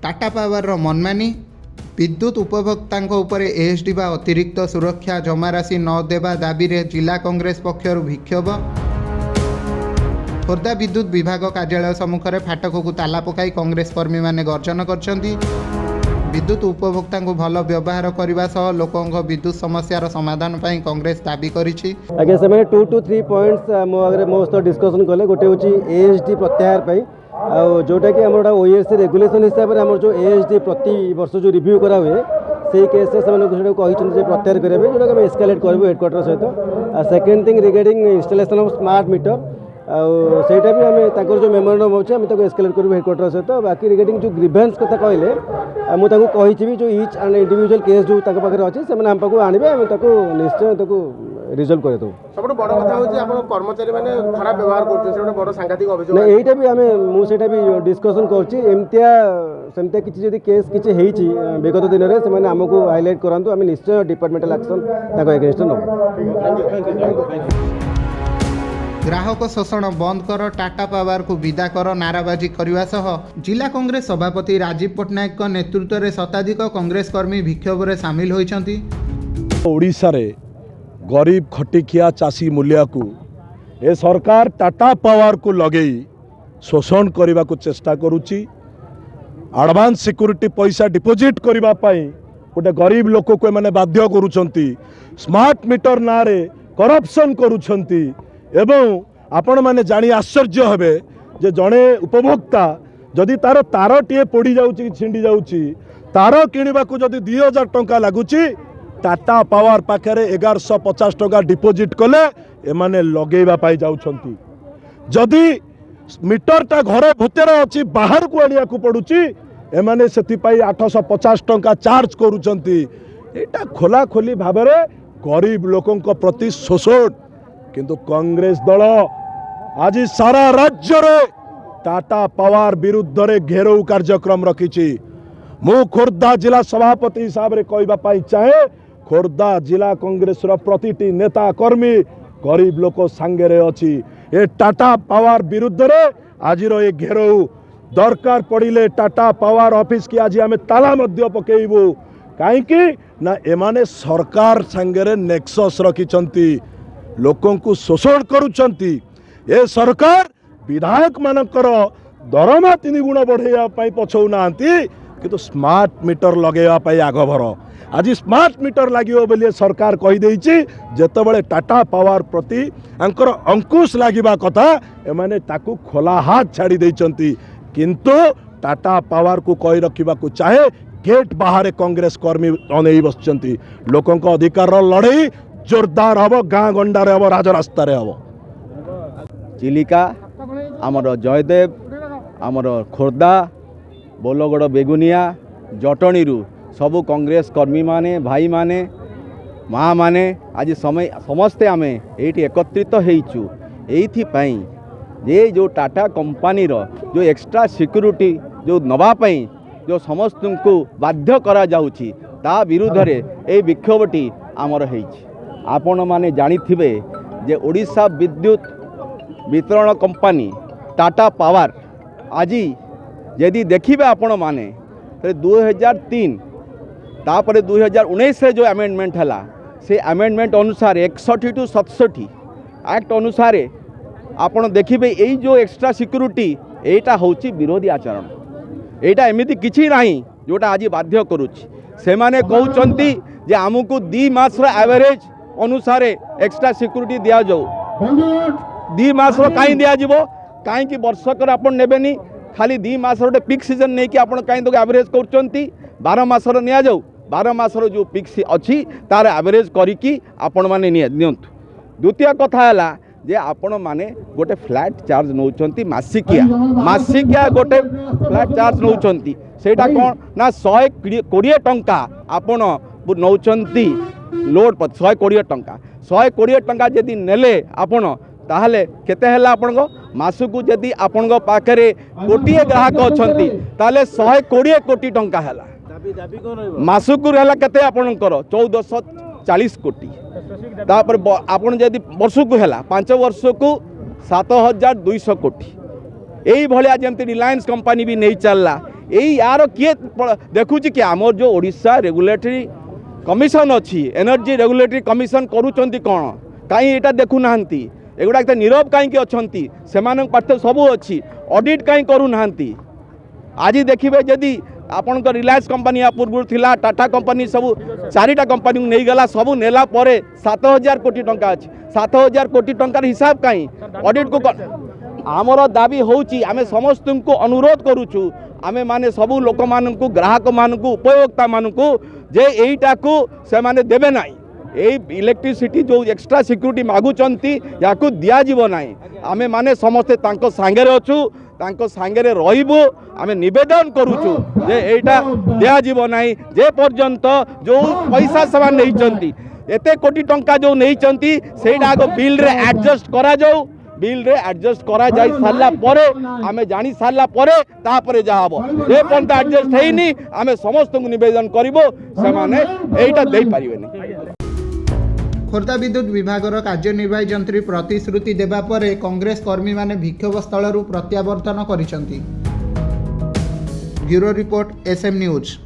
Tata power मनमानी विद्युत उपभोक्तांक उपरे एएसडी बा अतिरिक्त सुरक्षा जमाराशि न देवा दाबी रे जिला कांग्रेस पक्षर विक्षोभ। खोर्धा विद्युत विभाग कार्यालय सम्मुखें फाटक को ताला पकाई कांग्रेस कर्मी माने गर्जन करछंती। विद्युत उपभोक्ता को भल व्यवहार करने सह लोकों विद्युत समस्यार समाधान पाई कांग्रेस दाबी करिछि। आगे से 2 to 3 पॉइंट्स मो आगे मो सह डिस्कशन कले। गोटे होची एएसडी प्रत्याहार पाई जोटा कि आम ओएससी रेगुलेशन हिसाब से आम जो एएसडी प्रति वर्ष जो रिव्यू करा हुए से केस से प्रत्याहार करेंगे जोटा कि एस्केलेट करूँ हेडक्वार्टर सहित। Second thing regarding installation of smart meter सेटा भी आम जो मेमोरेंडम अच्छे आम एस्केलेट करूँ हेडक्वार्टर सहित। बाकी रिगार्डिंग जो ग्रीवेंस कथा कहले मुझे कही जो इच एंड इंडिविजुअल केस जो पाखे अच्छे से आम पाक आने निश्चय रिजल्व कर दो। सब बड़ कथा होची कर्मचारी माने खराब व्यवहार करछे से बड़ सांघातिक अभियोग नहीं एटा भी आमे मुझे भी डिस्कशन करछि। एमतिया सेमतिया किछि जदि केस किछि हेछि विगत दिन रे से माने हमको हाईलाइट करंतु आमे निश्चय डिपार्टमेंटल एक्शन ताको अगेंस्ट नबो। ग्राहक शोषण बंद कर टाटा पावर को विदा कर नाराबाजी करने सह जिला कांग्रेस सभापति राजीव पट्टनायक नेतृत्व में शताधिक कांग्रेस कर्मी विक्षोभ में सामिल होइछंती। ओडिशा रे गरीब खटिखिया चाषी मूल्या को ए सरकार टाटा पावर को लगे शोषण करने को चेष्टा करुच्ची। एडवांस सिक्योरिटी पैसा डिपोजिट करने गोटे गरीब लोक को मैंने बाध्य करुछंती। स्मार्ट मीटर ना रे करप्शन करुछंती एवं आपण माने जानी आश्चर्य हेबे जे जड़े उपभोक्ता जदि तार तार टीए पोड़ी जाउची छिंडी जाउची तार किनिबा को जदि 2000 टंका लागुची टाटा पावर पाखे 1150 टंका डिपोजिट कले एमाने लगेबा पाई जाउछंती। जदि मीटरटा घरे भीतर अच्छी बाहर को आनिया को पड़ुची एमाने सेति पाई 850 टंका चार्ज करुछंती। एटा खोला खोली भाबरे गरीब लोकों प्रति शोषण। किंतु कांग्रेस दल आज सारा राज्य रे टाटा पावर विरुद्ध रे घेराव कार्यक्रम रखी। मु खोर्धा जिला सभापति हिसाब रे कहबा पाई चाहे खोर्धा जिला कांग्रेस रो प्रतिटी नेता कर्मी गरीब लोक सांगे रे अछि। ए टाटा पावर विरुद्ध रे आज रो ए घेराव दरकार पड़िले टाटा पावर ऑफिस की आज आमे ताला मध्य पकेइबु। काहे कि ना एमाने सरकार सांगे रे नेक्सस रखिचंती लोकों को शोषण करुचंती। ए सरकार विधायक मानकर दरमा 3 गुण बढ़ाइया पछौ नांती किंतु स्मार्ट मीटर लगेवा पाई आगभर। आज स्मार्ट मीटर लागियो बोली सरकार कहि देइछि। जेतेबेले टाटा पावर प्रति अंकर अंकुश लागिबा कथा एमाने ताकू खोला हाथ छाड़ी देइचंती। किंतु टाटा पावर को कहि रखिबा को चाहे गेट बाहर कांग्रेस कर्मी अनेई बसचंती। लोकों को अधिकार लड़ाई जोरदार हम गाँ गंडार हम राजरास्तार हम। चिलिका आमर जयदेव आमर खोर्धा बोलगड़ बेगुनिया जटणी सबु कांग्रेस कर्मी माने भाई माने माँ माने आज समय समस्ते आमे एठी एकत्रित होइचु एइथिपाई जे जो टाटा कंपनी रो जो एक्स्ट्रा सिक्योरिटी जो नवा पाई जो समस्त को बाध्य करा जाउची ता विरुद्ध रे ए विक्षोभटी आमर हेइची। आपण माने जानिथिबे जे ओडिशा विद्युत वितरण कंपनी टाटा पावर आज यदि देखिबे आपण माने 2003 तापर 2019 रे जो अमेंडमेंट हला से अमेंडमेंट अनुसार 61 टू 67 एक्ट अनुसार आपण देखिबे एई जो एक्स्ट्रा सिक्योरिटी एटा होची विरोधी आचरण। एटा एमिति किछि नाही जोटा आज बाध्य करूची। से माने कहउचंती जे हमकु 2 मास रो एवरेज अनुसार एक्स्ट्रा सिक्योरिटी दिया जाऊ। 2 मास कहीं दिया जीवो कहीं कि वर्षकर आपन नेबेनी खाली 2 मास रो पिक सीजन नहीं कि आपन कहीं तो एवरेज करचंती 12 मास रो निया जाऊ। 12 मास रो जो पिक अच्छी तार एवरेज करिकी आपण माने नियंतु। द्वितीय कथा हला जे आपण माने गोटे फ्लैट चार्ज नौचंती मासिकिया गोटे फ्लैट चार्ज नौचंती सेटा कोन ना 120 टंका आपण नौचंती लोड पर 120 टंका 120 टंका जदि नेले आपण ताहले केते हैला आपण मासकु जदि आपण पाखरे कोटिए ग्राहक अछंती ताहले 120 कोटी टंका हैला मासकु हैला केते आपणकर 1440 कोटी। तापर आपण जदि वर्षकु हैला 5 वर्षकु 7200 कोटी। यही भाया जमती रिलायंस कंपनी भी नहीं चलला यही यार किए देखुची कि आमर जो ओडिशा रेगुलेटरी कमिशन अच्छी एनर्जी रेगुलेटरी कमिशन करूचंती कौन कहीं यहाँ देखु ना एगुड़ा तो नीरव कहीं अच्छा से पार्थ सबू अच्छी ऑडिट कहीं करूना आज देखिए जदि आपण रिलायंस कंपनी या पूर्व थिला टाटा कंपनी सब चारिटा कंपनी नहीं गला सबू नेला परे 7000 कोटी टंका अच्छी 7000 कोटी टंकार हिसाब कहीं ऑडिट को आमर दाबी होची आमे समस्त को अनुरोध करूचु आमे माने सबू लोक मानकु ग्राहक मानकु उपभोक्ता मानकु जे एईटा को से माने देबे नाही ए इलेक्ट्रिसिटी जो एक्स्ट्रा सिक्यूरिटी मागुचंती याकु दिया जीवो नाही आमे माने समस्त तांको सांगरे अछु तांको सांगरे रहिबो आमे निवेदन करूचु जे एटा दिया जीवो नाही जे पर्यंत जो पैसा समान नहीं चंती एते कोटी टंका जो नहीं चंती सेटा आगो बिल रे एडजस्ट करा जाऊ बिल रे एडजस्ट करा जाई सारला परे आमे जानी सारला परे तापरे जा हबो जे पर्यंत एडजस्ट हेइनी आमे समस्त को निवेदन करिवो से माने एटा देई परिबेनी। खोर्धा विद्युत विभागर कार्यनिर्वाही जंत्री प्रतिश्रुति देबा परे कांग्रेस कर्मी माने विक्षोभ स्थलरू प्रत्यावर्तन करिसंती। Bureau report SM news.